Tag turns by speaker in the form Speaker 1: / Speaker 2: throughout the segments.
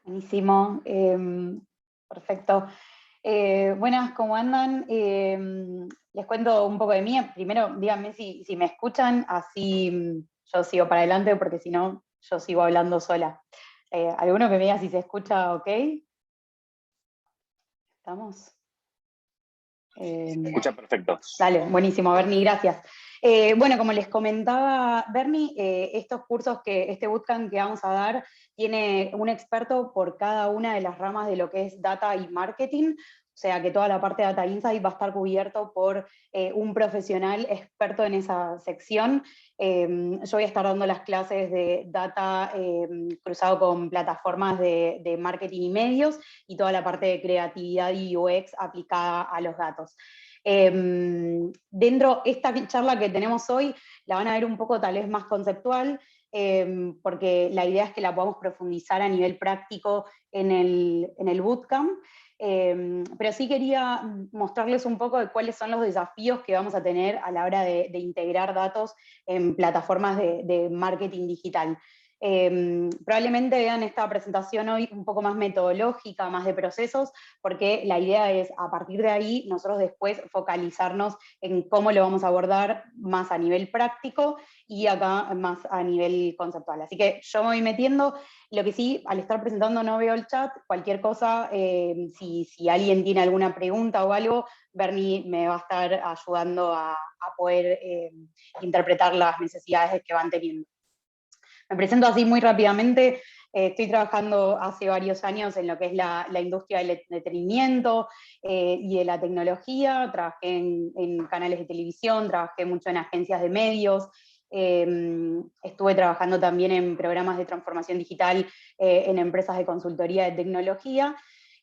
Speaker 1: Buenísimo, perfecto. Buenas, ¿cómo andan? Les cuento un poco de mí. Primero, díganme si me escuchan, así yo sigo para adelante, porque si no, yo sigo hablando sola. ¿Alguno que me diga si se escucha ok? ¿Estamos?
Speaker 2: Escucha perfecto.
Speaker 1: Dale, buenísimo, Bernie, gracias. Bueno, como les comentaba Bernie, estos cursos, este bootcamp que vamos a dar, tiene un experto por cada una de las ramas de lo que es data y marketing, o sea que toda la parte de Data Insight va a estar cubierto por un profesional experto en esa sección. Yo voy a estar dando las clases de data cruzado con plataformas de marketing y medios, y toda la parte de creatividad y UX aplicada a los datos. Dentro, esta charla que tenemos hoy la van a ver un poco tal vez más conceptual, porque la idea es que la podamos profundizar a nivel práctico en el bootcamp. Pero sí quería mostrarles un poco de cuáles son los desafíos que vamos a tener a la hora de integrar datos en plataformas de marketing digital. Probablemente vean esta presentación hoy un poco más metodológica, más de procesos, porque la idea es, a partir de ahí, nosotros después focalizarnos en cómo lo vamos a abordar más a nivel práctico y acá más a nivel conceptual. Así que yo me voy metiendo. Lo que sí, al estar presentando no veo el chat, cualquier cosa, si alguien tiene alguna pregunta o algo, Bernie me va a estar ayudando a poder interpretar las necesidades que van teniendo. Me presento así muy rápidamente. Estoy trabajando hace varios años en lo que es la industria del entretenimiento y de la tecnología. Trabajé en canales de televisión, trabajé mucho en agencias de medios, estuve trabajando también en programas de transformación digital en empresas de consultoría de tecnología,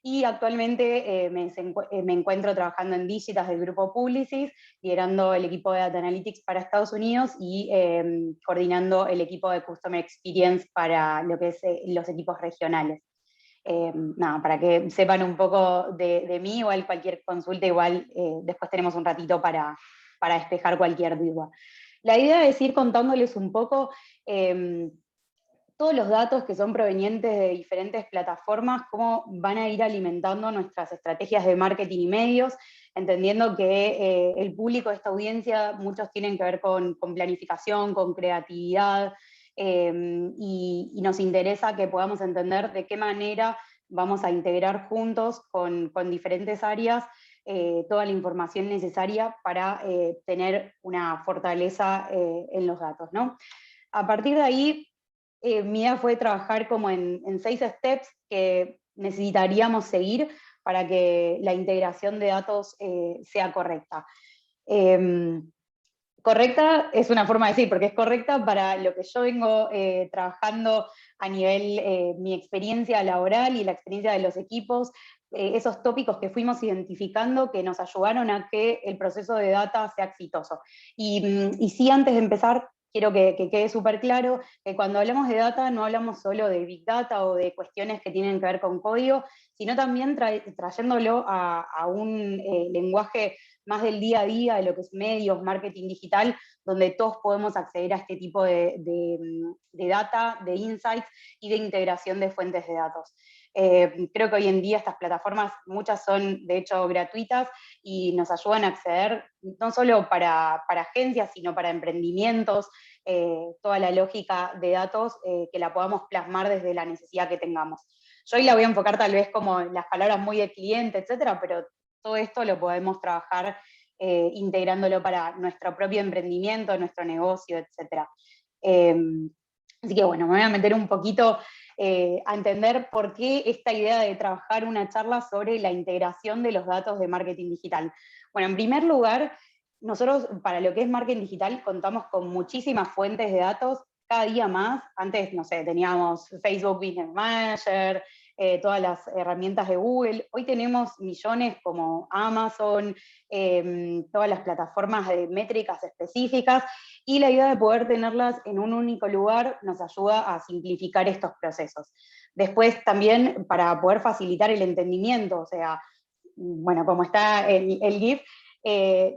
Speaker 1: y actualmente me encuentro trabajando en Digitas del grupo Publicis, liderando el equipo de Data Analytics para Estados Unidos y coordinando el equipo de Customer Experience para lo que es los equipos regionales. Nada, para que sepan un poco de mí, igual cualquier consulta, igual después tenemos un ratito para despejar cualquier duda. La idea es ir contándoles un poco todos los datos que son provenientes de diferentes plataformas, cómo van a ir alimentando nuestras estrategias de marketing y medios, entendiendo que el público de esta audiencia, muchos tienen que ver con planificación, con creatividad, y nos interesa que podamos entender de qué manera vamos a integrar juntos con diferentes áreas toda la información necesaria para tener una fortaleza en los datos, ¿no? A partir de ahí, mi idea fue trabajar como en 6 steps que necesitaríamos seguir para que la integración de datos sea correcta. Correcta es una forma de decir, porque es correcta para lo que yo vengo trabajando a nivel mi experiencia laboral y la experiencia de los equipos, esos tópicos que fuimos identificando que nos ayudaron a que el proceso de data sea exitoso. Y sí, antes de empezar, quiero que quede súper claro que cuando hablamos de data no hablamos solo de Big Data o de cuestiones que tienen que ver con código, sino también trayéndolo a un lenguaje más del día a día, de lo que es medios, marketing digital, donde todos podemos acceder a este tipo de data, de insights y de integración de fuentes de datos. Creo que hoy en día estas plataformas, muchas son de hecho gratuitas y nos ayudan a acceder no solo para agencias, sino para emprendimientos, toda la lógica de datos que la podamos plasmar desde la necesidad que tengamos. Yo hoy la voy a enfocar tal vez como las palabras muy de cliente, etcétera, pero todo esto lo podemos trabajar integrándolo para nuestro propio emprendimiento, nuestro negocio, etc. Así que bueno, me voy a meter un poquito a entender por qué esta idea de trabajar una charla sobre la integración de los datos de marketing digital. Bueno, en primer lugar, nosotros para lo que es marketing digital contamos con muchísimas fuentes de datos, cada día más. Antes, no sé, teníamos Facebook Business Manager, todas las herramientas de Google. Hoy tenemos millones como Amazon, todas las plataformas de métricas específicas, y la idea de poder tenerlas en un único lugar nos ayuda a simplificar estos procesos. Después también para poder facilitar el entendimiento, o sea, bueno, como está el GIF,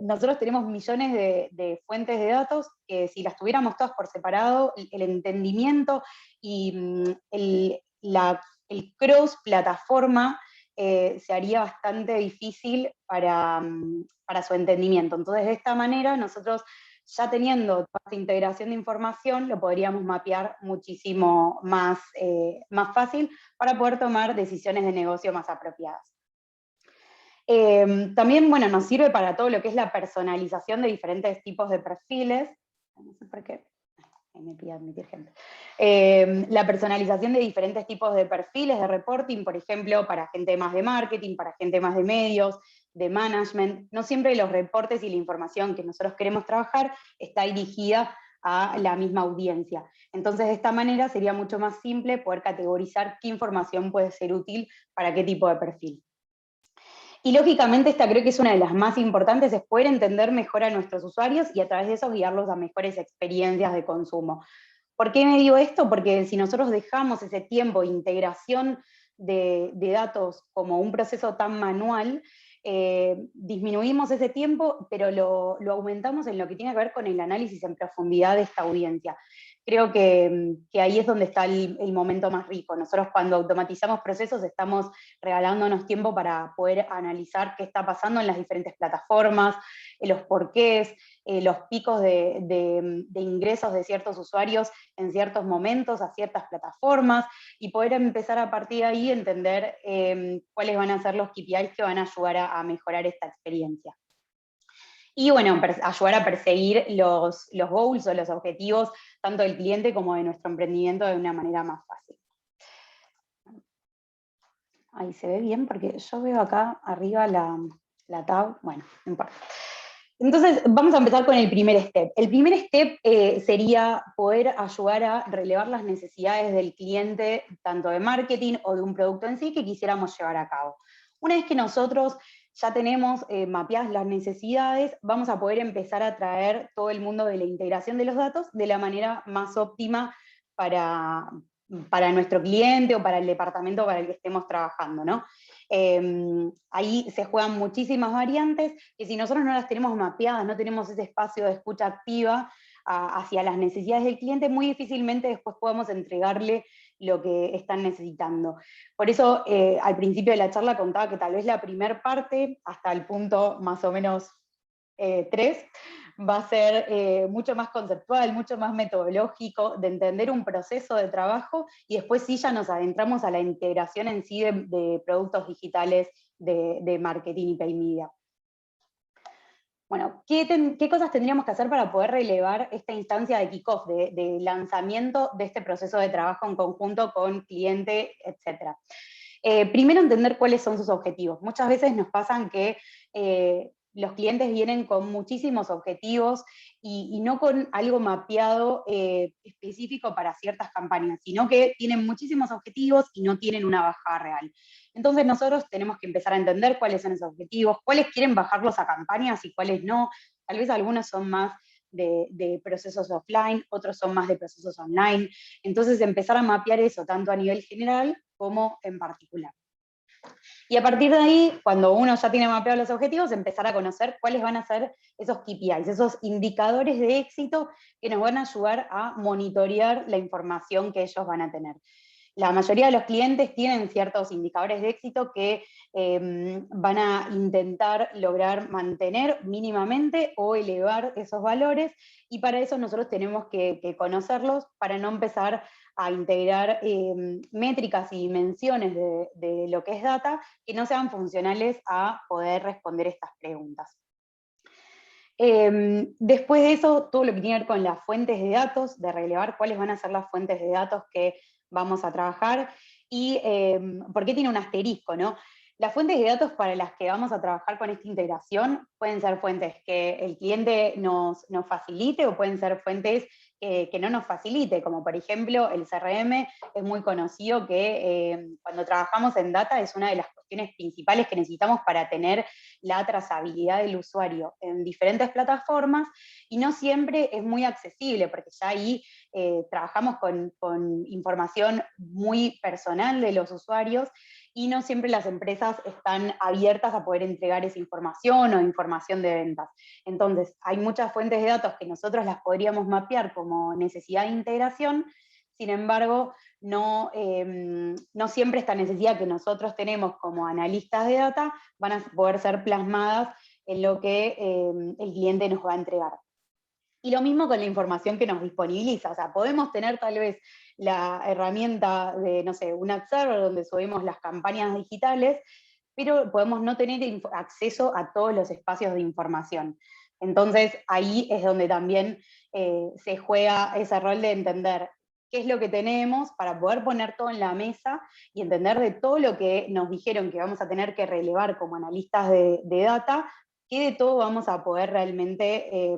Speaker 1: nosotros tenemos millones de fuentes de datos que si las tuviéramos todas por separado, el entendimiento y la el cross plataforma se haría bastante difícil para su entendimiento. Entonces, de esta manera, nosotros ya teniendo toda esta integración de información, lo podríamos mapear muchísimo más, más fácil para poder tomar decisiones de negocio más apropiadas. También, bueno, nos sirve para todo lo que es la personalización de diferentes tipos de perfiles. No sé por qué. Me pide admitir gente. La personalización de diferentes tipos de perfiles de reporting, por ejemplo, para gente más de marketing, para gente más de medios, de management. No siempre los reportes y la información que nosotros queremos trabajar está dirigida a la misma audiencia. Entonces, de esta manera sería mucho más simple poder categorizar qué información puede ser útil para qué tipo de perfil. Y lógicamente esta creo que es una de las más importantes, es poder entender mejor a nuestros usuarios y a través de eso guiarlos a mejores experiencias de consumo. ¿Por qué me digo esto? Porque si nosotros dejamos ese tiempo de integración de datos como un proceso tan manual, disminuimos ese tiempo, pero lo aumentamos en lo que tiene que ver con el análisis en profundidad de esta audiencia. Creo que ahí es donde está el momento más rico. Nosotros cuando automatizamos procesos estamos regalándonos tiempo para poder analizar qué está pasando en las diferentes plataformas, los porqués, los picos de ingresos de ciertos usuarios en ciertos momentos a ciertas plataformas, y poder empezar a partir de ahí entender cuáles van a ser los KPIs que van a ayudar a mejorar esta experiencia. Y bueno, ayudar a perseguir los goals o los objetivos tanto del cliente como de nuestro emprendimiento de una manera más fácil. Ahí se ve bien porque yo veo acá arriba la tab, bueno, no importa. Entonces, vamos a empezar con el primer step. El primer step sería poder ayudar a relevar las necesidades del cliente, tanto de marketing o de un producto en sí que quisiéramos llevar a cabo. Una vez que nosotros ya tenemos mapeadas las necesidades, vamos a poder empezar a traer todo el mundo de la integración de los datos de la manera más óptima para nuestro cliente o para el departamento para el que estemos trabajando, ¿no? Ahí se juegan muchísimas variantes que si nosotros no las tenemos mapeadas, no tenemos ese espacio de escucha activa hacia las necesidades del cliente, muy difícilmente después podemos entregarle lo que están necesitando. Por eso al principio de la charla contaba que tal vez la primer parte, hasta el punto más o menos 3, va a ser mucho más conceptual, mucho más metodológico, de entender un proceso de trabajo, y después sí ya nos adentramos a la integración en sí de productos digitales de marketing y pay media. Bueno, ¿qué cosas tendríamos que hacer para poder relevar esta instancia de kickoff, de lanzamiento de este proceso de trabajo en conjunto con cliente, etcétera? Primero, entender cuáles son sus objetivos. Muchas veces nos pasan que los clientes vienen con muchísimos objetivos y no con algo mapeado específico para ciertas campañas, sino que tienen muchísimos objetivos y no tienen una bajada real. Entonces nosotros tenemos que empezar a entender cuáles son esos objetivos, cuáles quieren bajarlos a campañas y cuáles no. Tal vez algunos son más de procesos offline, otros son más de procesos online. Entonces empezar a mapear eso tanto a nivel general como en particular. Y a partir de ahí, cuando uno ya tiene mapeados los objetivos, empezar a conocer cuáles van a ser esos KPIs, esos indicadores de éxito que nos van a ayudar a monitorear la información que ellos van a tener. La mayoría de los clientes tienen ciertos indicadores de éxito que van a intentar lograr mantener mínimamente o elevar esos valores, y para eso nosotros tenemos que conocerlos para no empezar a integrar métricas y dimensiones de lo que es data que no sean funcionales a poder responder estas preguntas. Después de eso, todo lo que tiene que ver con las fuentes de datos, de relevar cuáles van a ser las fuentes de datos que vamos a trabajar, y por qué tiene un asterisco, ¿no? Las fuentes de datos para las que vamos a trabajar con esta integración pueden ser fuentes que el cliente nos facilite, o pueden ser fuentes que no nos facilite, como por ejemplo el CRM. Es muy conocido que cuando trabajamos en data es una de las cuestiones principales que necesitamos para tener la trazabilidad del usuario en diferentes plataformas, y no siempre es muy accesible, porque ya ahí trabajamos con información muy personal de los usuarios, y no siempre las empresas están abiertas a poder entregar esa información o información de ventas. Entonces, hay muchas fuentes de datos que nosotros las podríamos mapear como necesidad de integración. Sin embargo, no siempre esta necesidad que nosotros tenemos como analistas de data van a poder ser plasmadas en lo que el cliente nos va a entregar. Y lo mismo con la información que nos disponibiliza, o sea, podemos tener tal vez la herramienta de, no sé, un ad server donde subimos las campañas digitales, pero podemos no tener acceso a todos los espacios de información. Entonces ahí es donde también se juega ese rol de entender qué es lo que tenemos para poder poner todo en la mesa y entender de todo lo que nos dijeron que vamos a tener que relevar como analistas de data, qué de todo vamos a poder realmente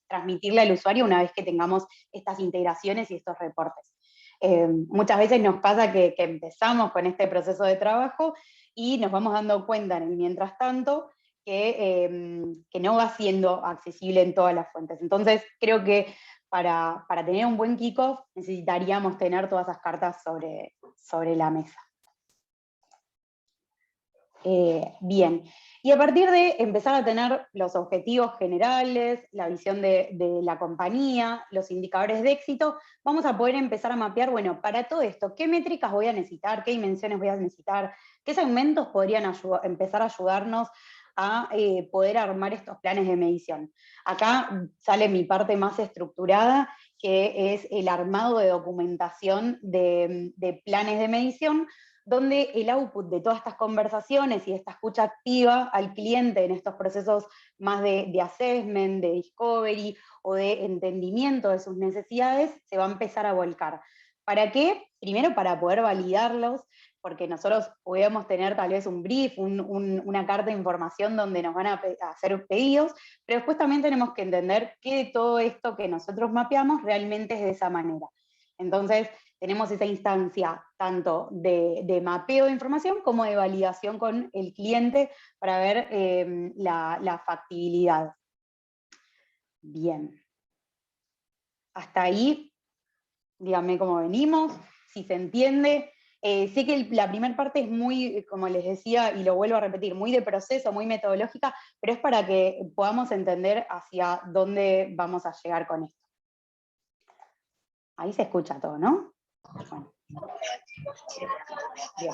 Speaker 1: transmitirle al usuario una vez que tengamos estas integraciones y estos reportes. Muchas veces nos pasa que empezamos con este proceso de trabajo y nos vamos dando cuenta en el mientras tanto que no va siendo accesible en todas las fuentes. Entonces creo que para tener un buen kickoff necesitaríamos tener todas esas cartas sobre la mesa. Bien, y a partir de empezar a tener los objetivos generales, la visión de la compañía, los indicadores de éxito, vamos a poder empezar a mapear, bueno, para todo esto, ¿qué métricas voy a necesitar? ¿Qué dimensiones voy a necesitar? ¿Qué segmentos podrían empezar a ayudarnos a poder armar estos planes de medición? Acá sale mi parte más estructurada, que es el armado de documentación de planes de medición, donde el output de todas estas conversaciones y esta escucha activa al cliente en estos procesos más de assessment, de discovery o de entendimiento de sus necesidades, se va a empezar a volcar. ¿Para qué? Primero para poder validarlos, porque nosotros podemos tener tal vez un brief, una carta de información donde nos van a hacer pedidos, pero después también tenemos que entender que de todo esto que nosotros mapeamos realmente es de esa manera. Entonces, tenemos esa instancia tanto de mapeo de información como de validación con el cliente para ver la factibilidad. Bien. Hasta ahí, díganme cómo venimos, si se entiende. Sé que la primera parte es muy, como les decía, y lo vuelvo a repetir, muy de proceso, muy metodológica, pero es para que podamos entender hacia dónde vamos a llegar con esto. Ahí se escucha todo, ¿no? Bueno. Bien,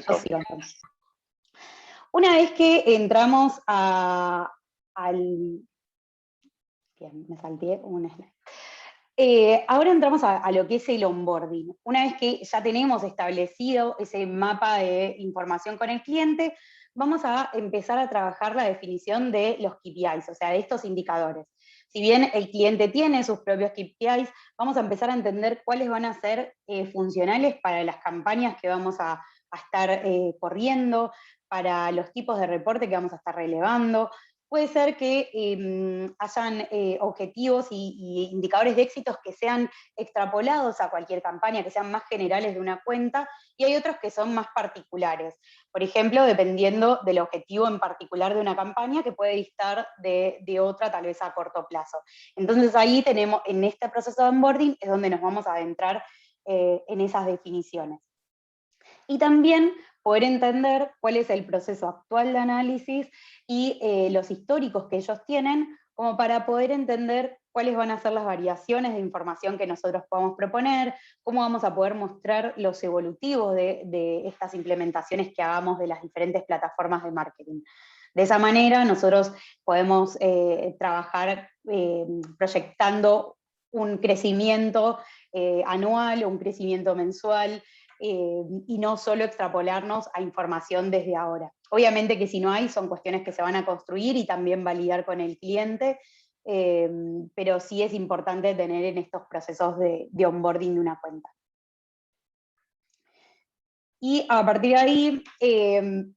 Speaker 1: yo sigo entonces. Una vez que entramos al... Bien, me salté un slide. Ahora entramos a lo que es el onboarding. Una vez que ya tenemos establecido ese mapa de información con el cliente, vamos a empezar a trabajar la definición de los KPIs, o sea, de estos indicadores. Si bien el cliente tiene sus propios KPIs, vamos a empezar a entender cuáles van a ser funcionales para las campañas que vamos a estar corriendo, para los tipos de reporte que vamos a estar relevando. Puede ser que hayan objetivos y indicadores de éxitos que sean extrapolados a cualquier campaña, que sean más generales de una cuenta, y hay otros que son más particulares. Por ejemplo, dependiendo del objetivo en particular de una campaña, que puede distar de otra tal vez a corto plazo. Entonces ahí tenemos, en este proceso de onboarding, es donde nos vamos a adentrar en esas definiciones. Y también poder entender cuál es el proceso actual de análisis y los históricos que ellos tienen, como para poder entender cuáles van a ser las variaciones de información que nosotros podamos proponer, cómo vamos a poder mostrar los evolutivos de estas implementaciones que hagamos de las diferentes plataformas de marketing. De esa manera nosotros podemos trabajar proyectando un crecimiento anual o un crecimiento mensual, y no solo extrapolarnos a información desde ahora. Obviamente que si no hay, son cuestiones que se van a construir y también validar con el cliente, pero sí es importante tener en estos procesos de onboarding de una cuenta. Y a partir de ahí,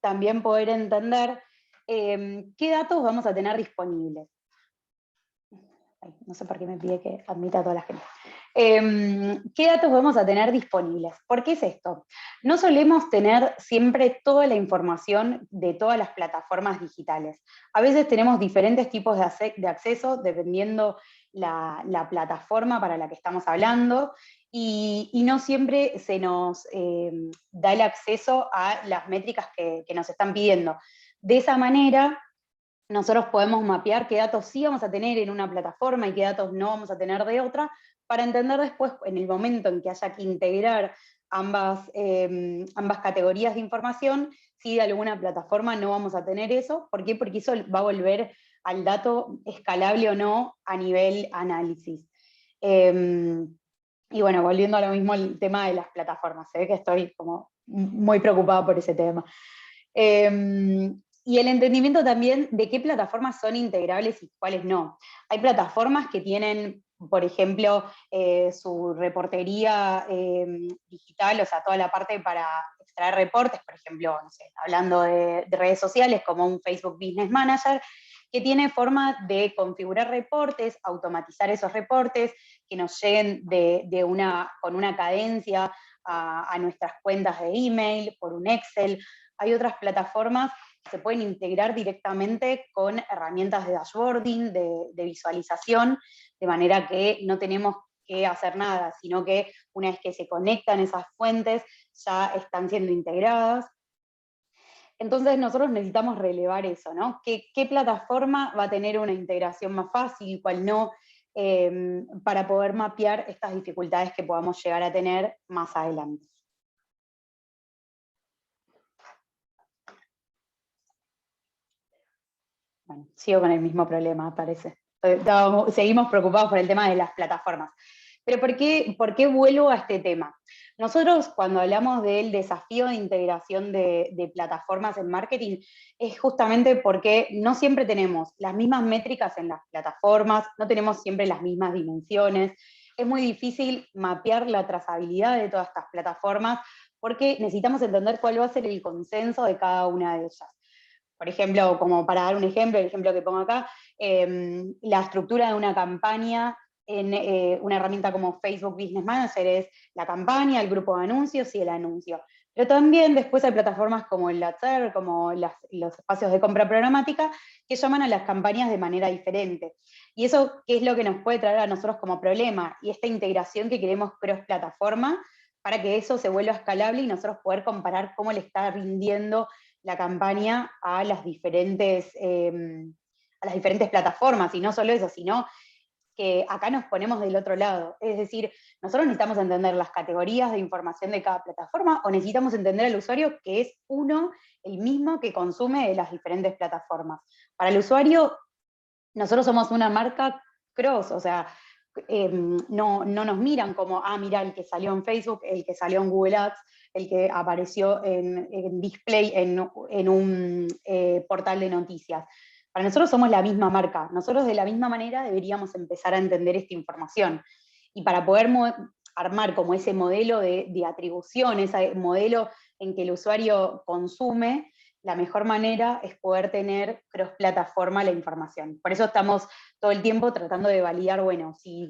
Speaker 1: también poder entender qué datos vamos a tener disponibles. Ay, no sé por qué me pide que admita a toda la gente. ¿Qué datos vamos a tener disponibles? ¿Por qué es esto? No solemos tener siempre toda la información de todas las plataformas digitales. A veces tenemos diferentes tipos de acceso dependiendo la plataforma para la que estamos hablando, y no siempre se nos da el acceso a las métricas que nos están pidiendo. De esa manera, nosotros podemos mapear qué datos sí vamos a tener en una plataforma y qué datos no vamos a tener de otra, para entender después, en el momento en que haya que integrar ambas categorías de información, si de alguna plataforma no vamos a tener eso. ¿Por qué? Porque eso va a volver al dato escalable o no a nivel análisis. Y bueno, volviendo a lo mismo, el tema de las plataformas, se ve que estoy como muy preocupada por ese tema. Y el entendimiento también de qué plataformas son integrables y cuáles no. Hay plataformas que tienen, por ejemplo, su reportería digital, o sea, toda la parte para extraer reportes, por ejemplo, no sé, hablando de redes sociales como un Facebook Business Manager, que tiene forma de configurar reportes, automatizar esos reportes, que nos lleguen con una cadencia a nuestras cuentas de email, por un Excel. Hay otras plataformas que se pueden integrar directamente con herramientas de dashboarding, de visualización, de manera que no tenemos que hacer nada, sino que una vez que se conectan esas fuentes, ya están siendo integradas. Entonces nosotros necesitamos relevar eso, ¿no? ¿Qué plataforma va a tener una integración más fácil, cuál no? Para poder mapear estas dificultades que podamos llegar a tener más adelante. Bueno, sigo con el mismo problema, parece. Seguimos preocupados por el tema de las plataformas. Pero ¿por qué vuelvo a este tema? Nosotros cuando hablamos del desafío de integración de plataformas en marketing, es justamente porque no siempre tenemos las mismas métricas en las plataformas, no tenemos siempre las mismas dimensiones, es muy difícil mapear la trazabilidad de todas estas plataformas porque necesitamos entender cuál va a ser el consenso de cada una de ellas. Por ejemplo, como para dar un ejemplo, el ejemplo que pongo acá, la estructura de una campaña en una herramienta como Facebook Business Manager es la campaña, el grupo de anuncios y el anuncio. Pero también después hay plataformas como el Latzer, como los espacios de compra programática, que llaman a las campañas de manera diferente. Y eso, ¿qué es lo que nos puede traer a nosotros como problema? Y esta integración que queremos cross-plataforma, para que eso se vuelva escalable y nosotros poder comparar cómo le está rindiendo la campaña a las diferentes plataformas, y no solo eso, sino que acá nos ponemos del otro lado. Es decir, nosotros necesitamos entender las categorías de información de cada plataforma o necesitamos entender al usuario que es uno, el mismo que consume de las diferentes plataformas. Para el usuario, nosotros somos una marca cross, o sea, no nos miran como, mira, el que salió en Facebook, el que salió en Google Ads, el que apareció en display en un portal de noticias. Para nosotros somos la misma marca, nosotros de la misma manera deberíamos empezar a entender esta información. Y para poder armar como ese modelo de atribución, ese modelo en que el usuario consume, la mejor manera es poder tener cross-plataforma la información. Por eso estamos todo el tiempo tratando de validar, bueno, si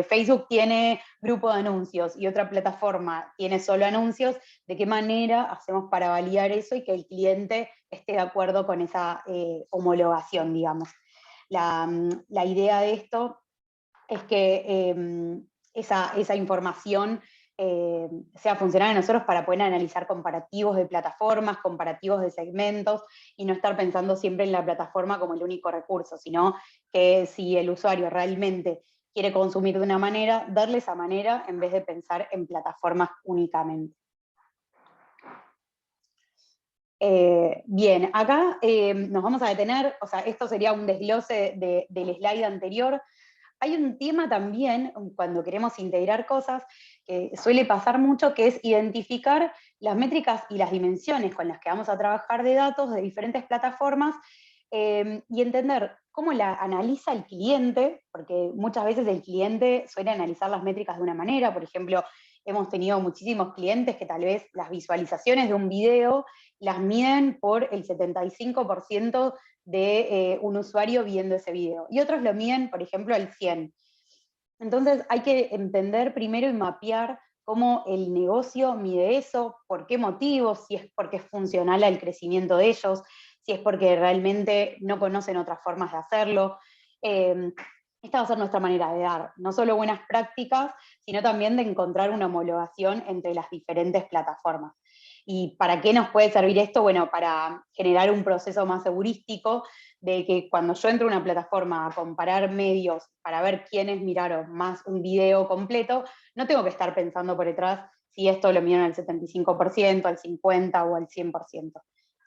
Speaker 1: Facebook tiene grupo de anuncios y otra plataforma tiene solo anuncios, ¿de qué manera hacemos para validar eso y que el cliente esté de acuerdo con esa homologación, digamos? La idea de esto es que esa información sea funcional a nosotros para poder analizar comparativos de plataformas, comparativos de segmentos, y no estar pensando siempre en la plataforma como el único recurso, sino que si el usuario realmente quiere consumir de una manera, darle esa manera en vez de pensar en plataformas únicamente. Bien, acá nos vamos a detener, o sea, esto sería un desglose del slide anterior. Hay un tema también, cuando queremos integrar cosas, que suele pasar mucho, que es identificar las métricas y las dimensiones con las que vamos a trabajar de datos de diferentes plataformas y entender cómo la analiza el cliente, porque muchas veces el cliente suele analizar las métricas de una manera. Por ejemplo, hemos tenido muchísimos clientes que tal vez las visualizaciones de un video las miden por el 75% de un usuario viendo ese video, y otros lo miden, por ejemplo, al 100%. Entonces hay que entender primero y mapear cómo el negocio mide eso, por qué motivos, si es porque es funcional al crecimiento de ellos, si es porque realmente no conocen otras formas de hacerlo. Esta va a ser nuestra manera de dar no solo buenas prácticas, sino también de encontrar una homologación entre las diferentes plataformas. ¿Y para qué nos puede servir esto? Bueno, para generar un proceso más heurístico de que cuando yo entro a una plataforma a comparar medios para ver quiénes miraron más un video completo, no tengo que estar pensando por detrás si esto lo midieron al 75%, al 50% o al 100%.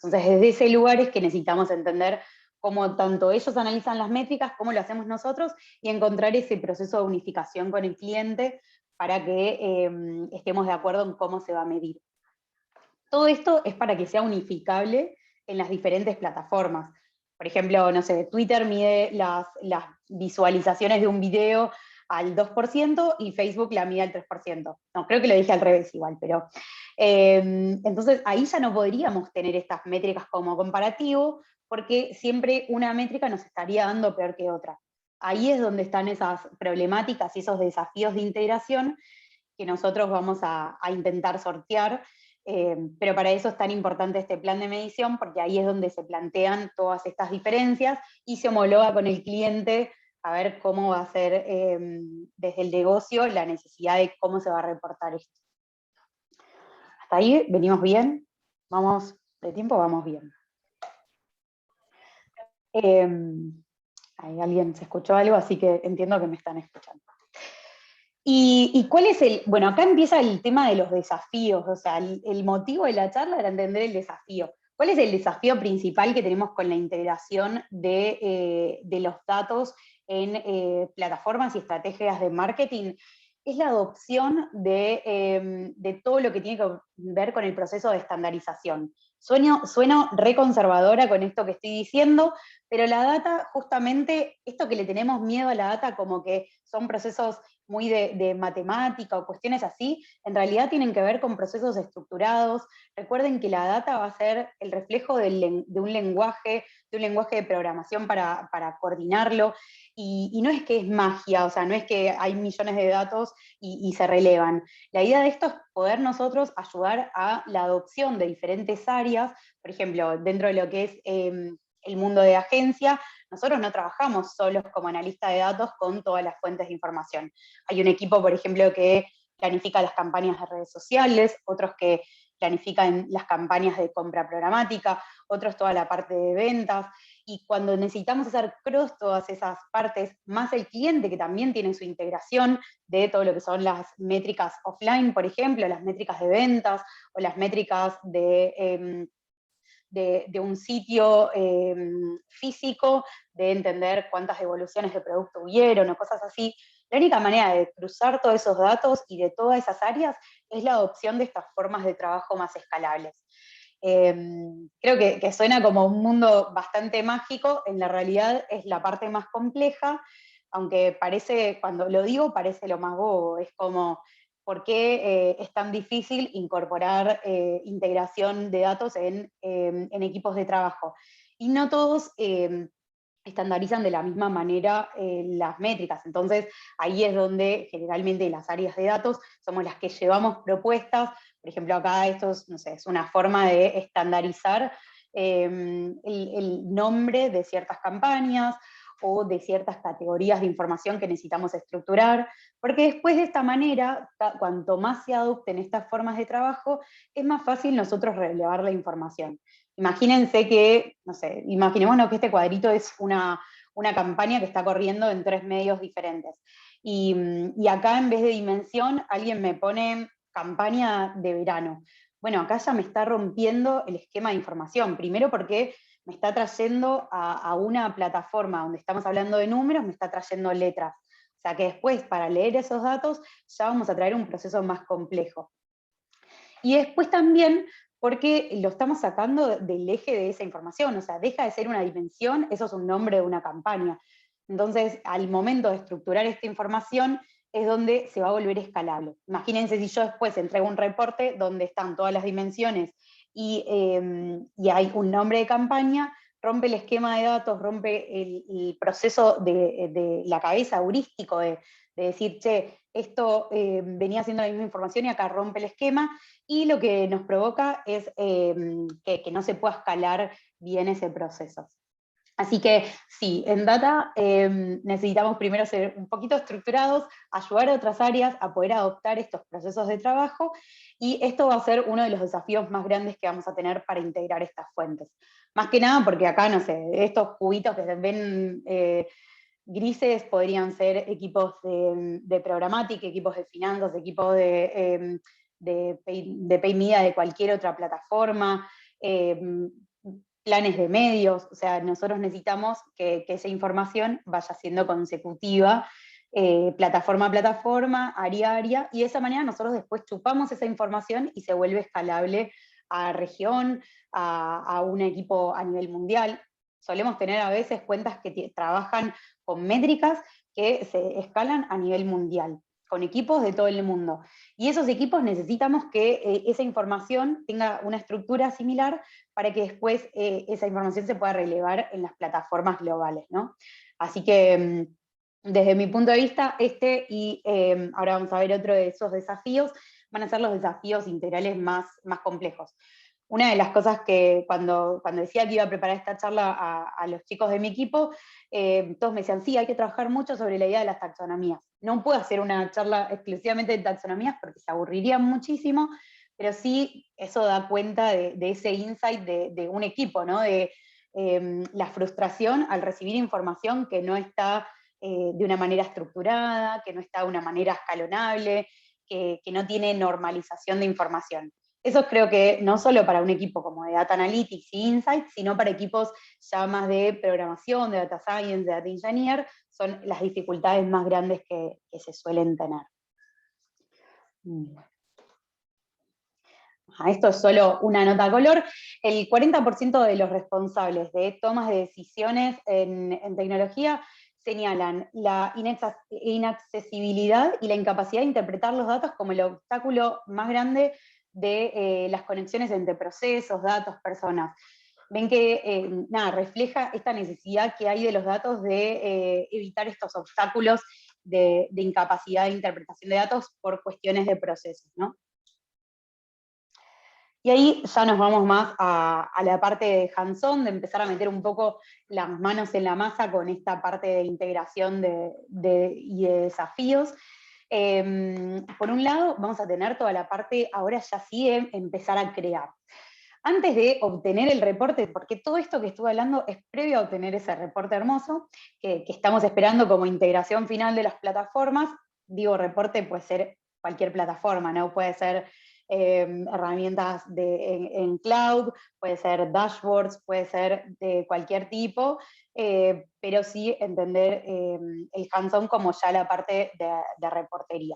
Speaker 1: Entonces, desde ese lugar es que necesitamos entender cómo tanto ellos analizan las métricas, cómo lo hacemos nosotros, y encontrar ese proceso de unificación con el cliente para que estemos de acuerdo en cómo se va a medir. Todo esto es para que sea unificable en las diferentes plataformas. Por ejemplo, no sé, Twitter mide las visualizaciones de un video al 2% y Facebook la mide al 3%. No, creo que lo dije al revés igual, pero... entonces ahí ya no podríamos tener estas métricas como comparativo, porque siempre una métrica nos estaría dando peor que otra. Ahí es donde están esas problemáticas y esos desafíos de integración que nosotros vamos a intentar sortear, pero para eso es tan importante este plan de medición, porque ahí es donde se plantean todas estas diferencias y se homologa con el cliente a ver cómo va a ser desde el negocio la necesidad de cómo se va a reportar esto. Hasta ahí venimos bien, vamos de tiempo, vamos bien. Ahí alguien se escuchó algo, así que entiendo que me están escuchando. ¿Y cuál es el...? Bueno, acá empieza el tema de los desafíos, o sea, el motivo de la charla era entender el desafío. ¿Cuál es el desafío principal que tenemos con la integración de los datos en plataformas y estrategias de marketing? Es la adopción de todo lo que tiene que ver con el proceso de estandarización. Sueno reconservadora con esto que estoy diciendo, pero la data, justamente, esto que le tenemos miedo a la data como que son procesos muy de matemática o cuestiones así, en realidad tienen que ver con procesos estructurados. Recuerden que la data va a ser el reflejo de un lenguaje de programación para coordinarlo, y no es que es magia, o sea, no es que hay millones de datos y se relevan. La idea de esto es poder nosotros ayudar a la adopción de diferentes áreas, por ejemplo, dentro de lo que es el mundo de agencia, nosotros no trabajamos solos como analista de datos con todas las fuentes de información. Hay un equipo, por ejemplo, que planifica las campañas de redes sociales, otros que planifican las campañas de compra programática, otros toda la parte de ventas, y cuando necesitamos hacer cross todas esas partes, más el cliente que también tiene su integración de todo lo que son las métricas offline, por ejemplo, las métricas de ventas o las métricas de un sitio físico, de entender cuántas devoluciones de producto hubieron o cosas así. La única manera de cruzar todos esos datos y de todas esas áreas es la adopción de estas formas de trabajo más escalables. Creo que suena como un mundo bastante mágico, en la realidad es la parte más compleja, aunque parece, cuando lo digo, parece lo más bobo, es como, ¿por qué es tan difícil incorporar integración de datos en equipos de trabajo? Y no todos estandarizan de la misma manera las métricas, entonces ahí es donde generalmente las áreas de datos somos las que llevamos propuestas. Por ejemplo, acá esto es, no sé, es una forma de estandarizar el nombre de ciertas campañas o de ciertas categorías de información que necesitamos estructurar, porque después de esta manera, cuanto más se adopten estas formas de trabajo, es más fácil nosotros relevar la información. Imagínense que, no sé, imaginémonos que este cuadrito es una campaña que está corriendo en 3 medios diferentes. Y acá en vez de dimensión, alguien me pone campaña de verano. Bueno, acá ya me está rompiendo el esquema de información. Primero porque me está trayendo a una plataforma donde estamos hablando de números, me está trayendo letras. O sea que después, para leer esos datos, ya vamos a traer un proceso más complejo. Y después también porque lo estamos sacando del eje de esa información, o sea, deja de ser una dimensión, eso es un nombre de una campaña. Entonces, al momento de estructurar esta información, es donde se va a volver escalable. Imagínense si yo después entrego un reporte donde están todas las dimensiones y hay un nombre de campaña, rompe el esquema de datos, rompe el proceso de la cabeza heurístico de decir, che, esto venía siendo la misma información y acá rompe el esquema, y lo que nos provoca es que no se pueda escalar bien ese proceso. Así que sí, en data necesitamos primero ser un poquito estructurados, ayudar a otras áreas a poder adoptar estos procesos de trabajo, y esto va a ser uno de los desafíos más grandes que vamos a tener para integrar estas fuentes. Más que nada porque acá, no sé, estos cubitos que se ven grises podrían ser equipos de programática, equipos de finanzas, equipos de de pay media de cualquier otra plataforma, planes de medios, o sea, nosotros necesitamos que esa información vaya siendo consecutiva, plataforma a plataforma, área a área, y de esa manera nosotros después chupamos esa información y se vuelve escalable a región, a un equipo a nivel mundial. Solemos tener a veces cuentas que trabajan con métricas que se escalan a nivel mundial, con equipos de todo el mundo. Y esos equipos necesitamos que esa información tenga una estructura similar para que después esa información se pueda relevar en las plataformas globales, ¿no? Así que desde mi punto de vista, y ahora vamos a ver otro de esos desafíos, van a ser los desafíos integrales más complejos. Una de las cosas que cuando decía que iba a preparar esta charla a los chicos de mi equipo, todos me decían, sí, hay que trabajar mucho sobre la idea de las taxonomías. No puedo hacer una charla exclusivamente de taxonomías porque se aburrirían muchísimo, pero sí eso da cuenta de ese insight de un equipo, ¿no? De la frustración al recibir información que no está de una manera estructurada, que no está de una manera escalonable, que no tiene normalización de información. Eso creo que no solo para un equipo como de Data Analytics y Insights, sino para equipos ya más de programación, de Data Science, de Data Engineer, son las dificultades más grandes que se suelen tener. Esto es solo una nota a color. El 40% de los responsables de tomas de decisiones en tecnología señalan la inaccesibilidad y la incapacidad de interpretar los datos como el obstáculo más grande de las conexiones entre procesos, datos, personas. Ven que refleja esta necesidad que hay de los datos de evitar estos obstáculos de incapacidad de interpretación de datos por cuestiones de procesos, ¿no? Y ahí ya nos vamos más a la parte de hands-on, de empezar a meter un poco las manos en la masa con esta parte de integración y de desafíos. Por un lado, vamos a tener toda la parte, ahora ya sí, de empezar a crear. Antes de obtener el reporte, porque todo esto que estuve hablando es previo a obtener ese reporte hermoso, que estamos esperando como integración final de las plataformas. Digo, reporte puede ser cualquier plataforma, ¿no? Puede ser herramientas en cloud, puede ser dashboards, puede ser de cualquier tipo, pero sí entender el hands-on como ya la parte de reportería.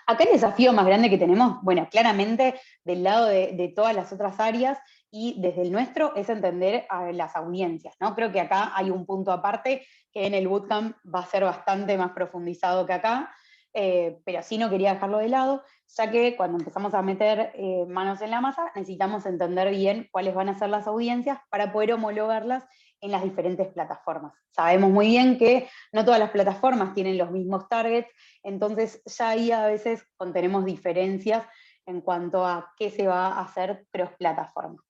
Speaker 1: Acá el desafío más grande que tenemos, bueno, claramente del lado de todas las otras áreas y desde el nuestro es entender a las audiencias, ¿no? Creo que acá hay un punto aparte que en el bootcamp va a ser bastante más profundizado que acá, pero sí no quería dejarlo de lado, ya que cuando empezamos a meter manos en la masa necesitamos entender bien cuáles van a ser las audiencias para poder homologarlas en las diferentes plataformas. Sabemos muy bien que no todas las plataformas tienen los mismos targets, entonces ya ahí a veces contenemos diferencias en cuanto a qué se va a hacer cross-plataforma.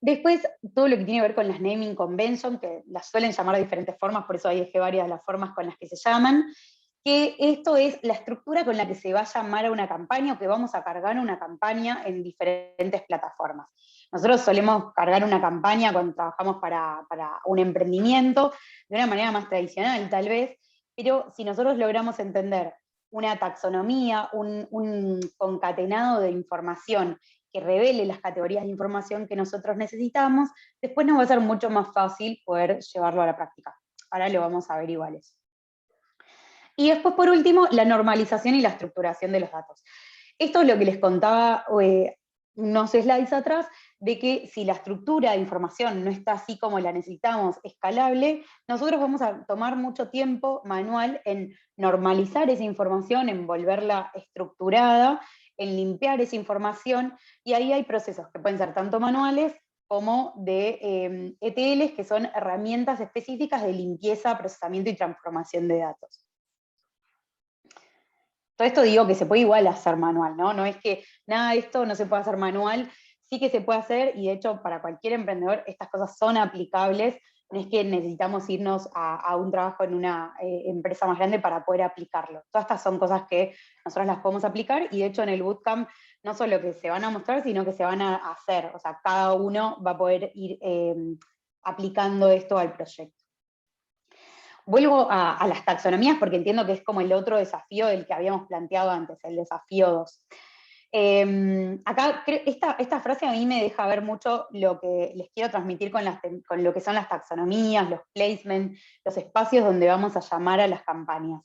Speaker 1: Después, todo lo que tiene que ver con las naming convention, que las suelen llamar de diferentes formas, por eso ahí dejé varias de las formas con las que se llaman, que esto es la estructura con la que se va a llamar a una campaña o que vamos a cargar una campaña en diferentes plataformas. Nosotros solemos cargar una campaña cuando trabajamos para un emprendimiento de una manera más tradicional tal vez, pero si nosotros logramos entender una taxonomía, un concatenado de información que revele las categorías de información que nosotros necesitamos, después nos va a ser mucho más fácil poder llevarlo a la práctica. Ahora lo vamos a ver iguales. Y después, por último, la normalización y la estructuración de los datos. Esto es lo que les contaba unos slides atrás, de que si la estructura de información no está así como la necesitamos, escalable, nosotros vamos a tomar mucho tiempo manual en normalizar esa información, en volverla estructurada, en limpiar esa información, y ahí hay procesos que pueden ser tanto manuales como de ETLs, que son herramientas específicas de limpieza, procesamiento y transformación de datos. Todo esto digo que se puede igual hacer manual, ¿no? No es que nada de esto no se puede hacer manual, sí que se puede hacer, y de hecho para cualquier emprendedor estas cosas son aplicables, no es que necesitamos irnos a un trabajo en una empresa más grande para poder aplicarlo. Todas estas son cosas que nosotros las podemos aplicar, y de hecho en el bootcamp no solo que se van a mostrar, sino que se van a hacer, o sea, cada uno va a poder ir aplicando esto al proyecto. vuelvo a las taxonomías porque entiendo que es como el otro desafío del que habíamos planteado antes, el desafío 2. Acá esta frase a mí me deja ver mucho lo que les quiero transmitir con lo que son las taxonomías, los placements, los espacios donde vamos a llamar a las campañas,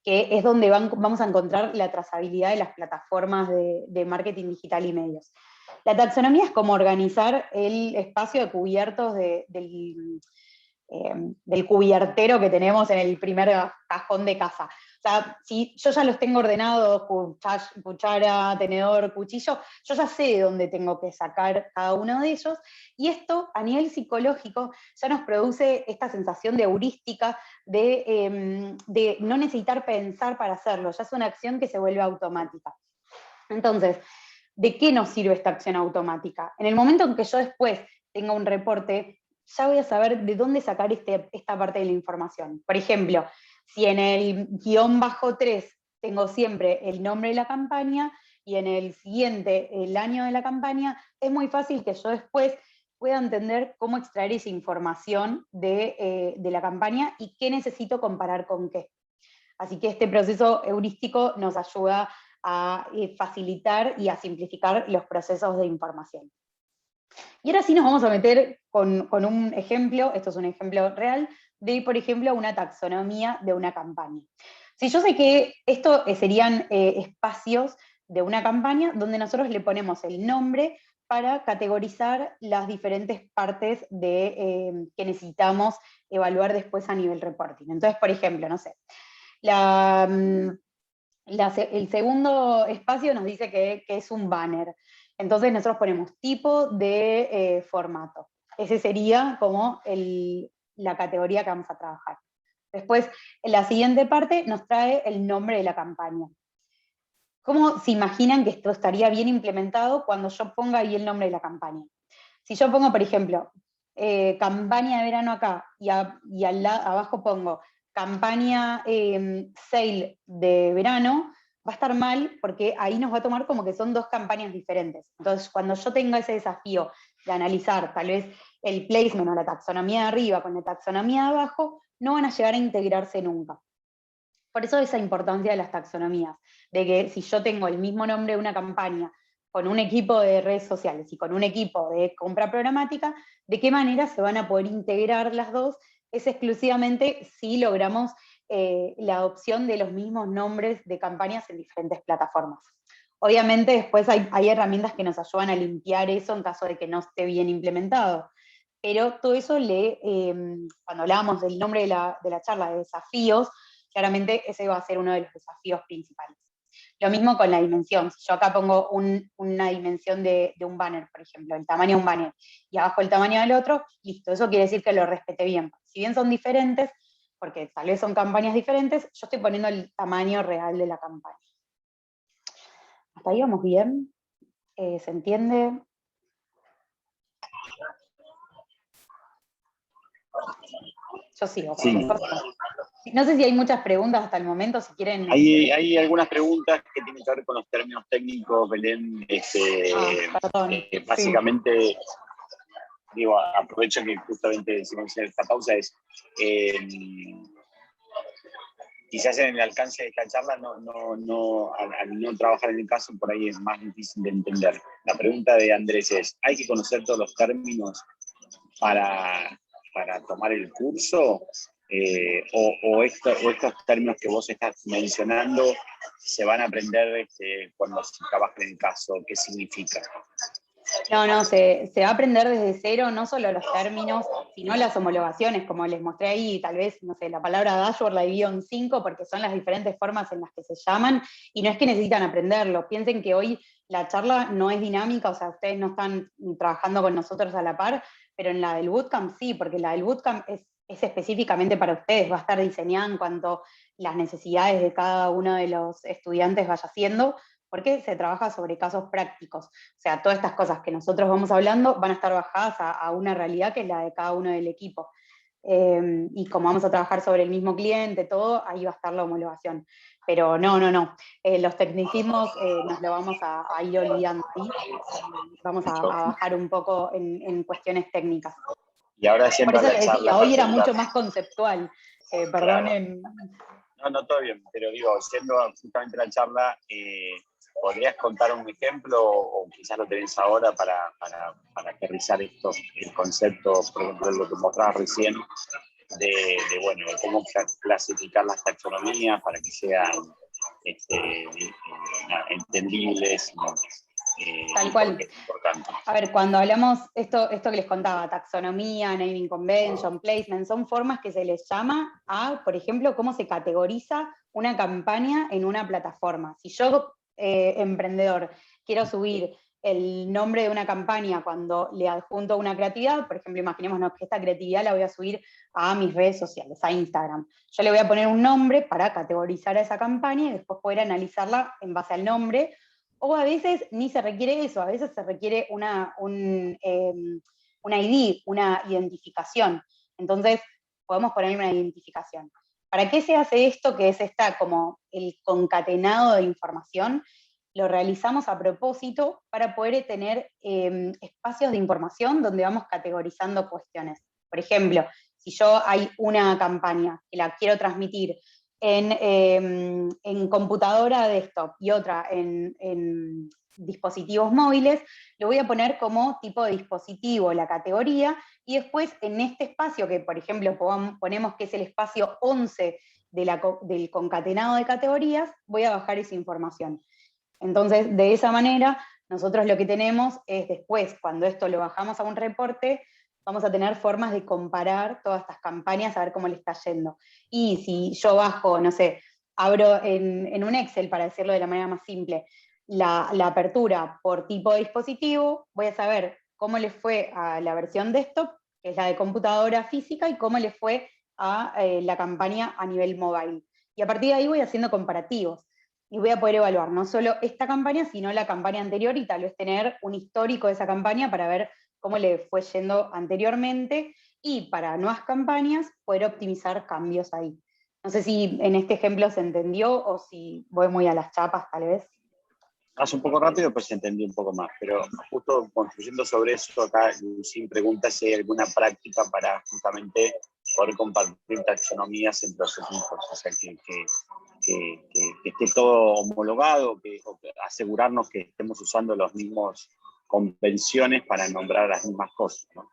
Speaker 1: que es donde vamos a encontrar la trazabilidad de las plataformas de marketing digital y medios. La taxonomía es como organizar el espacio de cubiertos del cubiertero que tenemos en el primer cajón de casa. O sea, si yo ya los tengo ordenados, cuchara, tenedor, cuchillo, yo ya sé de dónde tengo que sacar cada uno de ellos, y esto a nivel psicológico ya nos produce esta sensación de heurística, de no necesitar pensar para hacerlo, ya es una acción que se vuelve automática. Entonces, ¿de qué nos sirve esta acción automática? En el momento en que yo después tenga un reporte, ya voy a saber de dónde sacar esta parte de la información. Por ejemplo, si en el _3 tengo siempre el nombre de la campaña y en el siguiente el año de la campaña, es muy fácil que yo después pueda entender cómo extraer esa información de la campaña y qué necesito comparar con qué. Así que este proceso heurístico nos ayuda a facilitar y a simplificar los procesos de información. Y ahora sí nos vamos a meter con un ejemplo, esto es un ejemplo real, de, por ejemplo, una taxonomía de una campaña. Si yo sé que esto serían espacios de una campaña donde nosotros le ponemos el nombre para categorizar las diferentes partes que necesitamos evaluar después a nivel reporting. Entonces, por ejemplo, no sé, el segundo espacio nos dice que es un banner. Entonces nosotros ponemos tipo de formato. Ese sería como la categoría que vamos a trabajar. Después, en la siguiente parte nos trae el nombre de la campaña. ¿Cómo se imaginan que esto estaría bien implementado cuando yo ponga ahí el nombre de la campaña? Si yo pongo, por ejemplo, campaña de verano acá y abajo pongo campaña sale de verano, va a estar mal porque ahí nos va a tomar como que son dos campañas diferentes. Entonces, cuando yo tenga ese desafío de analizar tal vez el placement o la taxonomía de arriba con la taxonomía de abajo, no van a llegar a integrarse nunca. Por eso esa importancia de las taxonomías, de que si yo tengo el mismo nombre de una campaña con un equipo de redes sociales y con un equipo de compra programática, de qué manera se van a poder integrar las dos, es exclusivamente si logramos la adopción de los mismos nombres de campañas en diferentes plataformas. Obviamente después hay herramientas que nos ayudan a limpiar eso en caso de que no esté bien implementado, pero todo eso cuando hablábamos del nombre de la charla, de desafíos, claramente ese va a ser uno de los desafíos principales. Lo mismo con la dimensión. Si yo acá pongo una dimensión de un banner, por ejemplo, el tamaño de un banner, y abajo el tamaño del otro, listo, eso quiere decir que lo respete bien. Si bien son diferentes, porque tal vez son campañas diferentes, yo estoy poniendo el tamaño real de la campaña. ¿Hasta ahí vamos bien? ¿Se entiende? Yo sigo.
Speaker 2: Sí.
Speaker 1: No sé si hay muchas preguntas hasta el momento, si quieren...
Speaker 2: Hay algunas preguntas que tienen que ver con los términos técnicos, Belén.
Speaker 1: Perdón.
Speaker 2: Básicamente, sí. Digo, aprovecho que justamente decimos en esta pausa, quizás en el alcance de esta charla, al no trabajar en el caso, por ahí es más difícil de entender. La pregunta de Andrés es, ¿hay que conocer todos los términos para tomar el curso? O estos términos que vos estás mencionando se van a aprender cuando se trabaje en el caso? ¿Qué significa?
Speaker 1: No, se va a aprender desde cero, no solo los términos, sino las homologaciones, como les mostré ahí, tal vez, no sé, la palabra dashboard la divido en 5 porque son las diferentes formas en las que se llaman, y no es que necesitan aprenderlo. Piensen que hoy la charla no es dinámica, o sea, ustedes no están trabajando con nosotros a la par, pero en la del bootcamp sí, porque la del bootcamp es específicamente para ustedes, va a estar diseñada en cuanto a las necesidades de cada uno de los estudiantes vaya haciendo, porque se trabaja sobre casos prácticos. O sea, todas estas cosas que nosotros vamos hablando van a estar bajadas a una realidad que es la de cada uno del equipo. Y como vamos a trabajar sobre el mismo cliente, todo, ahí va a estar la homologación. Pero no. Los tecnicismos nos lo vamos a ir olvidando ahí. Vamos a bajar un poco en cuestiones técnicas.
Speaker 2: Y ahora siempre
Speaker 1: por eso les decía, hoy era mucho más conceptual. Perdonen.
Speaker 2: No, todo bien, pero digo, siendo justamente la charla, ¿podrías contar un ejemplo o quizás lo tenés ahora para aterrizar esto, el concepto, por ejemplo, lo que mostrabas recién, de cómo clasificar las taxonomías para que sean entendibles?
Speaker 1: Tal cual.
Speaker 2: Es importante.
Speaker 1: A ver, cuando hablamos, esto que les contaba, taxonomía, naming convention, placement, son formas que se les llama a, por ejemplo, cómo se categoriza una campaña en una plataforma. Si yo, emprendedor, quiero subir el nombre de una campaña cuando le adjunto una creatividad, por ejemplo, imaginémonos que esta creatividad la voy a subir a mis redes sociales, a Instagram. Yo le voy a poner un nombre para categorizar a esa campaña y después poder analizarla en base al nombre. O a veces ni se requiere eso, a veces se requiere un ID, una identificación. Entonces, podemos poner una identificación. ¿Para qué se hace esto, que es como el concatenado de información? Lo realizamos a propósito para poder tener espacios de información donde vamos categorizando cuestiones. Por ejemplo, si yo hay una campaña que la quiero transmitir en computadora desktop y otra en dispositivos móviles, lo voy a poner como tipo de dispositivo la categoría, y después en este espacio que, por ejemplo, ponemos que es el espacio 11 del concatenado de categorías, voy a bajar esa información. Entonces, de esa manera, nosotros lo que tenemos es después, cuando esto lo bajamos a un reporte, vamos a tener formas de comparar todas estas campañas, a ver cómo le está yendo. Y si yo bajo, no sé, abro en un Excel, para decirlo de la manera más simple, la apertura por tipo de dispositivo, voy a saber cómo le fue a la versión desktop, que es la de computadora física, y cómo le fue a la campaña a nivel mobile. Y a partir de ahí voy haciendo comparativos. Y voy a poder evaluar no solo esta campaña, sino la campaña anterior, y tal vez tener un histórico de esa campaña para ver cómo le fue yendo anteriormente, y para nuevas campañas poder optimizar cambios ahí. No sé si en este ejemplo se entendió o si voy muy a las chapas, tal vez.
Speaker 2: Vas un poco rápido, pues entendí un poco más, pero justo construyendo sobre eso, acá sin preguntas si hay alguna práctica para justamente poder compartir taxonomías entre los equipos, o sea, que esté todo homologado, o que asegurarnos que estemos usando las mismas convenciones para nombrar las mismas cosas, ¿no?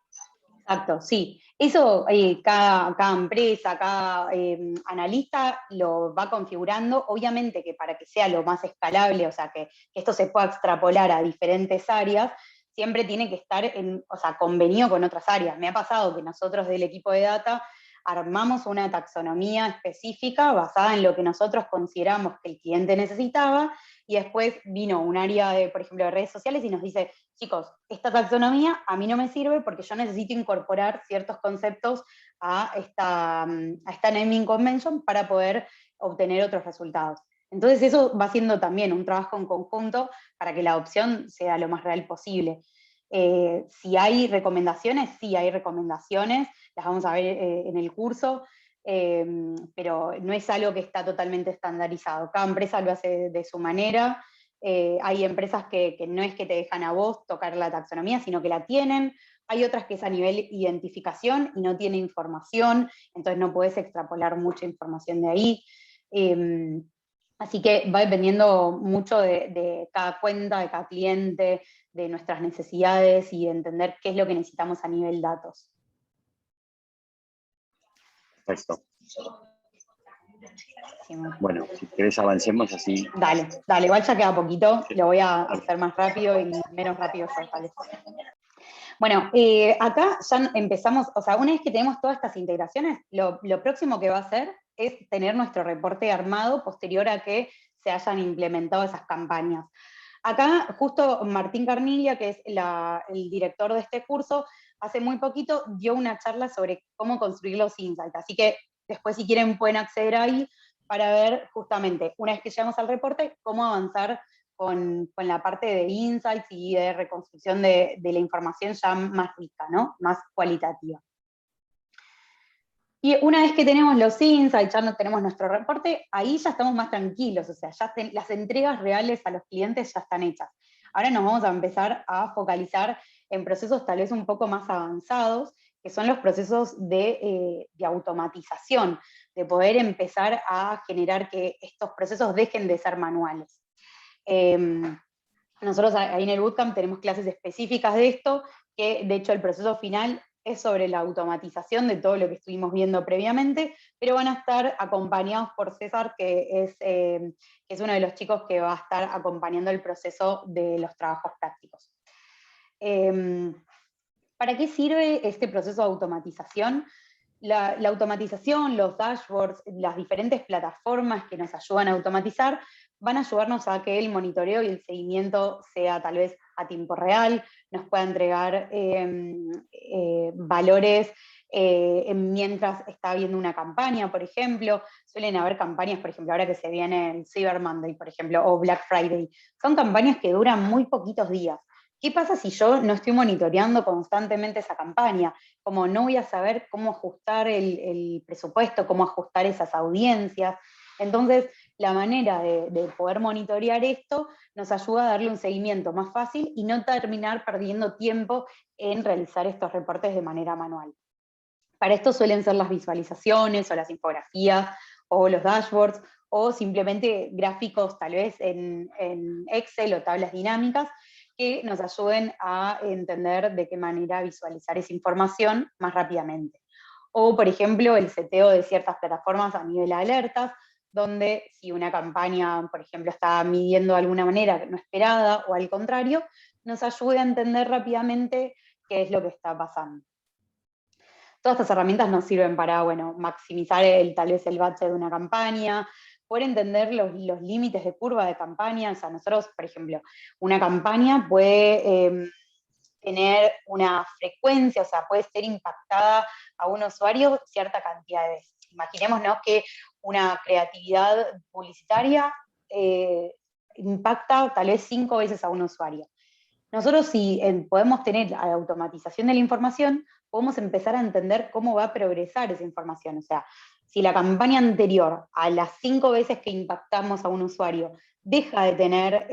Speaker 1: Exacto, sí. Eso cada empresa, cada analista lo va configurando. Obviamente que para que sea lo más escalable, o sea, que esto se pueda extrapolar a diferentes áreas, siempre tiene que estar convenido con otras áreas. Me ha pasado que nosotros del equipo de data armamos una taxonomía específica basada en lo que nosotros consideramos que el cliente necesitaba, y después vino un área de, por ejemplo, de redes sociales y nos dice: chicos, esta taxonomía a mí no me sirve porque yo necesito incorporar ciertos conceptos a esta naming convention para poder obtener otros resultados. Entonces eso va siendo también un trabajo en conjunto para que la adopción sea lo más real posible. Si hay recomendaciones, sí hay recomendaciones, las vamos a ver en el curso, pero no es algo que está totalmente estandarizado. Cada empresa lo hace de su manera. Hay empresas que no es que te dejan a vos tocar la taxonomía, sino que la tienen. Hay otras que es a nivel identificación y no tiene información, entonces no podés extrapolar mucha información de ahí. Así que va dependiendo mucho de cada cuenta, de cada cliente, de nuestras necesidades y de entender qué es lo que necesitamos a nivel datos.
Speaker 2: Perfecto. Bueno, si querés avancemos así.
Speaker 1: Dale, igual ya queda poquito, lo voy a hacer más rápido y menos rápido yo, tal vez. Bueno, acá ya empezamos, o sea, una vez que tenemos todas estas integraciones, lo próximo que va a hacer es tener nuestro reporte armado posterior a que se hayan implementado esas campañas. Acá justo Martín Carniglia, que es el director de este curso, hace muy poquito dio una charla sobre cómo construir los insights, así que después si quieren pueden acceder ahí para ver justamente, una vez que llegamos al reporte, cómo avanzar con la parte de insights y de reconstrucción de la información ya más rica, ¿no? Más cualitativa. Y una vez que tenemos los insights, ya no tenemos nuestro reporte, ahí ya estamos más tranquilos, o sea, ya las entregas reales a los clientes ya están hechas. Ahora nos vamos a empezar a focalizar en procesos tal vez un poco más avanzados, que son los procesos de automatización. de poder empezar a generar que estos procesos dejen de ser manuales. Nosotros ahí en el bootcamp tenemos clases específicas de esto, que de hecho el proceso final es sobre la automatización de todo lo que estuvimos viendo previamente, pero van a estar acompañados por César, que es uno de los chicos que va a estar acompañando el proceso de los trabajos prácticos. ¿Para qué sirve este proceso de automatización? La automatización, los dashboards, las diferentes plataformas que nos ayudan a automatizar, van a ayudarnos a que el monitoreo y el seguimiento sea tal vez a tiempo real, nos pueda entregar valores mientras está habiendo una campaña, por ejemplo. Suelen haber campañas, por ejemplo, ahora que se viene el Cyber Monday, por ejemplo, o Black Friday. Son campañas que duran muy poquitos días. ¿Qué pasa si yo no estoy monitoreando constantemente esa campaña? Como no voy a saber cómo ajustar el presupuesto, cómo ajustar esas audiencias. Entonces, la manera de poder monitorear esto nos ayuda a darle un seguimiento más fácil y no terminar perdiendo tiempo en realizar estos reportes de manera manual. Para esto suelen ser las visualizaciones o las infografías o los dashboards o simplemente gráficos tal vez en Excel o tablas dinámicas que nos ayuden a entender de qué manera visualizar esa información más rápidamente. O, por ejemplo, el seteo de ciertas plataformas a nivel de alertas, donde si una campaña, por ejemplo, está midiendo de alguna manera no esperada o al contrario, nos ayude a entender rápidamente qué es lo que está pasando. Todas estas herramientas nos sirven para, bueno, maximizar tal vez el budget de una campaña, poder entender los límites de curva de campaña. O sea, nosotros, por ejemplo, una campaña puede tener una frecuencia, o sea, puede ser impactada a un usuario cierta cantidad de veces. Imaginémonos que una creatividad publicitaria impacta tal vez 5 veces a un usuario. Nosotros si podemos tener la automatización de la información, podemos empezar a entender cómo va a progresar esa información. O sea, si la campaña anterior, a las 5 veces que impactamos a un usuario, deja de tener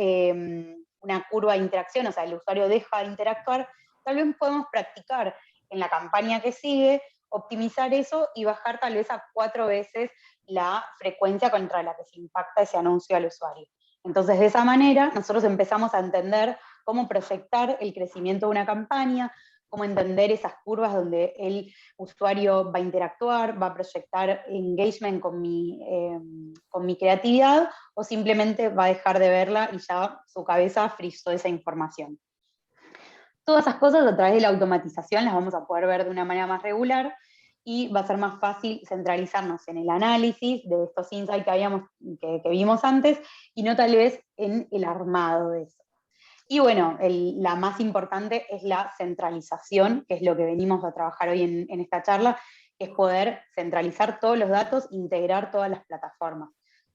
Speaker 1: una curva de interacción, o sea, el usuario deja de interactuar, tal vez podemos practicar en la campaña que sigue, optimizar eso y bajar tal vez a 4 veces la frecuencia contra la que se impacta ese anuncio al usuario. Entonces, de esa manera, nosotros empezamos a entender cómo proyectar el crecimiento de una campaña, cómo entender esas curvas donde el usuario va a interactuar, va a proyectar engagement con mi creatividad, o simplemente va a dejar de verla y ya su cabeza frizó esa información. Todas esas cosas a través de la automatización las vamos a poder ver de una manera más regular y va a ser más fácil centralizarnos en el análisis de estos insights que vimos antes y no tal vez en el armado de eso. Y bueno, la más importante es la centralización, que es lo que venimos a trabajar hoy en esta charla, que es poder centralizar todos los datos, integrar todas las plataformas.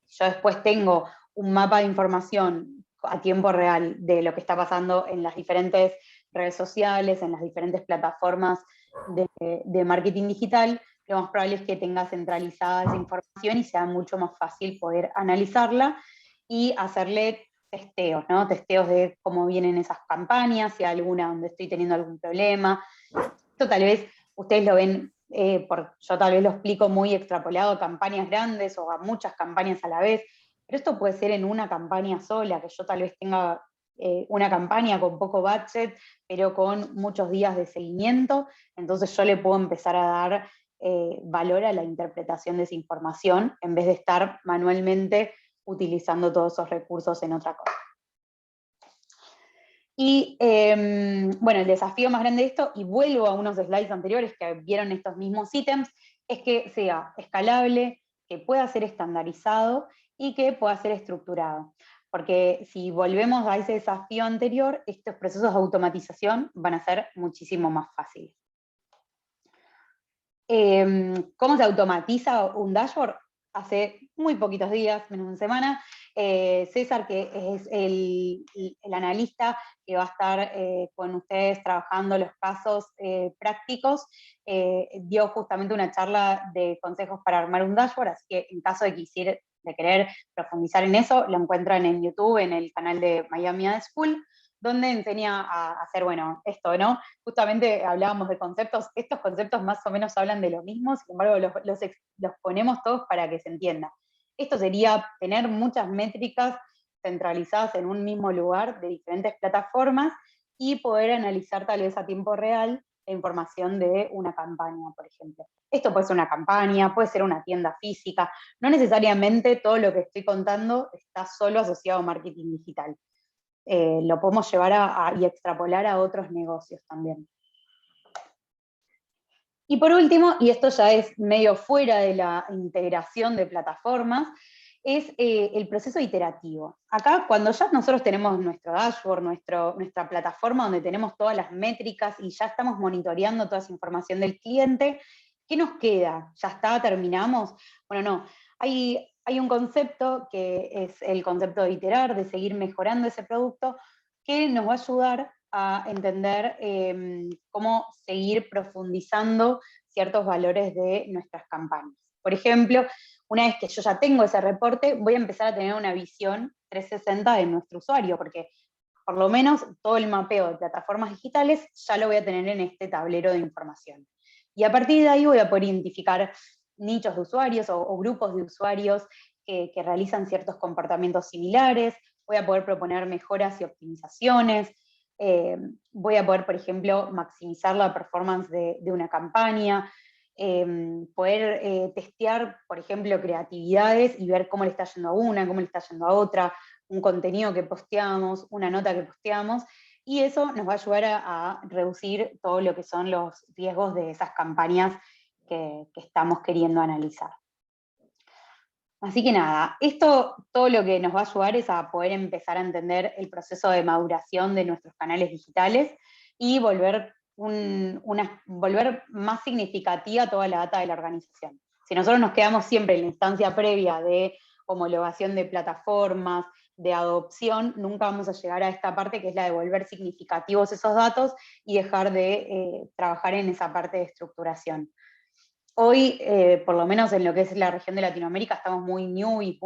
Speaker 1: Yo después tengo un mapa de información a tiempo real de lo que está pasando en las diferentes redes sociales, en las diferentes plataformas de marketing digital. Lo más probable es que tenga centralizada esa información y sea mucho más fácil poder analizarla y hacerle testeos, ¿no? Testeos de cómo vienen esas campañas, si hay alguna donde estoy teniendo algún problema. Esto tal vez ustedes lo ven, yo tal vez lo explico muy extrapolado a campañas grandes o a muchas campañas a la vez, pero esto puede ser en una campaña sola, que yo tal vez tenga una campaña con poco budget, pero con muchos días de seguimiento, entonces yo le puedo empezar a dar valor a la interpretación de esa información, en vez de estar manualmente utilizando todos esos recursos en otra cosa. Y bueno, el desafío más grande de esto, y vuelvo a unos slides anteriores que vieron estos mismos ítems, es que sea escalable, que pueda ser estandarizado y que pueda ser estructurado. Porque si volvemos a ese desafío anterior, estos procesos de automatización van a ser muchísimo más fáciles. ¿Cómo se automatiza un dashboard? Hace muy poquitos días, menos de una semana, César, que es el analista que va a estar con ustedes trabajando los casos prácticos, dio justamente una charla de consejos para armar un dashboard, así que en caso de querer profundizar en eso, lo encuentran en YouTube, en el canal de Miami Ad School, donde enseña a hacer, bueno, esto, ¿no? Justamente hablábamos de conceptos, estos conceptos más o menos hablan de lo mismo, sin embargo los ponemos todos para que se entienda. Esto sería tener muchas métricas centralizadas en un mismo lugar de diferentes plataformas y poder analizar tal vez a tiempo real la información de una campaña, por ejemplo. Esto puede ser una campaña, puede ser una tienda física, no necesariamente todo lo que estoy contando está solo asociado a marketing digital. Lo podemos llevar y extrapolar a otros negocios también. Y por último, y esto ya es medio fuera de la integración de plataformas, es el proceso iterativo. Acá, cuando ya nosotros tenemos nuestro dashboard, nuestra plataforma donde tenemos todas las métricas y ya estamos monitoreando toda esa información del cliente, ¿qué nos queda? ¿Ya está? ¿Terminamos? Bueno, no. Hay un concepto que es el concepto de iterar, de seguir mejorando ese producto, que nos va a ayudar a entender cómo seguir profundizando ciertos valores de nuestras campañas. Por ejemplo, una vez que yo ya tengo ese reporte, voy a empezar a tener una visión 360 de nuestro usuario, porque por lo menos todo el mapeo de plataformas digitales ya lo voy a tener en este tablero de información. Y a partir de ahí voy a poder identificar nichos de usuarios o grupos de usuarios que realizan ciertos comportamientos similares, voy a poder proponer mejoras y optimizaciones, voy a poder, por ejemplo, maximizar la performance de una campaña, poder testear, por ejemplo, creatividades y ver cómo le está yendo a una, cómo le está yendo a otra, un contenido que posteamos, una nota que posteamos, y eso nos va a ayudar a reducir todo lo que son los riesgos de esas campañas que estamos queriendo analizar. Así que nada, esto todo lo que nos va a ayudar es a poder empezar a entender el proceso de maduración de nuestros canales digitales y volver más significativa toda la data de la organización. Si nosotros nos quedamos siempre en la instancia previa de homologación de plataformas, de adopción, nunca vamos a llegar a esta parte que es la de volver significativos esos datos y dejar de trabajar en esa parte de estructuración. Hoy, por lo menos en lo que es la región de Latinoamérica, estamos muy new y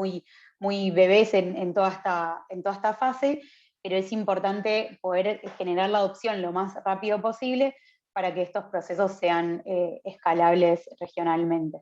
Speaker 1: muy bebés en toda esta fase, pero es importante poder generar la adopción lo más rápido posible para que estos procesos sean escalables regionalmente.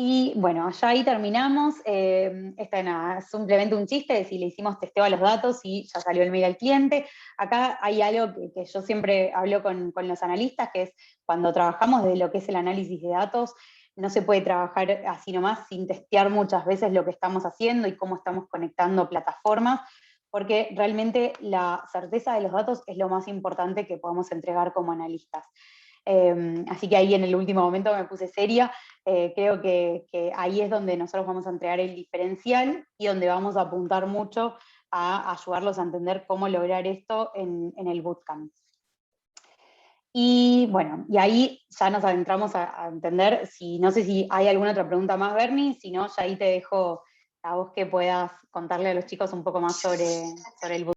Speaker 1: Y bueno, ya ahí terminamos. Esta es simplemente un chiste de si le hicimos testeo a los datos y ya salió el mail al cliente. Acá hay algo que yo siempre hablo con los analistas, que es cuando trabajamos de lo que es el análisis de datos, no se puede trabajar así nomás sin testear muchas veces lo que estamos haciendo y cómo estamos conectando plataformas, porque realmente la certeza de los datos es lo más importante que podemos entregar como analistas. Así que ahí en el último momento me puse seria. Creo que ahí es donde nosotros vamos a entregar el diferencial y donde vamos a apuntar mucho a ayudarlos a entender cómo lograr esto en el bootcamp. Y bueno, y ahí ya nos adentramos a entender, no sé si hay alguna otra pregunta más, Bernie, si no, ya ahí te dejo a vos que puedas contarle a los chicos un poco más sobre el bootcamp.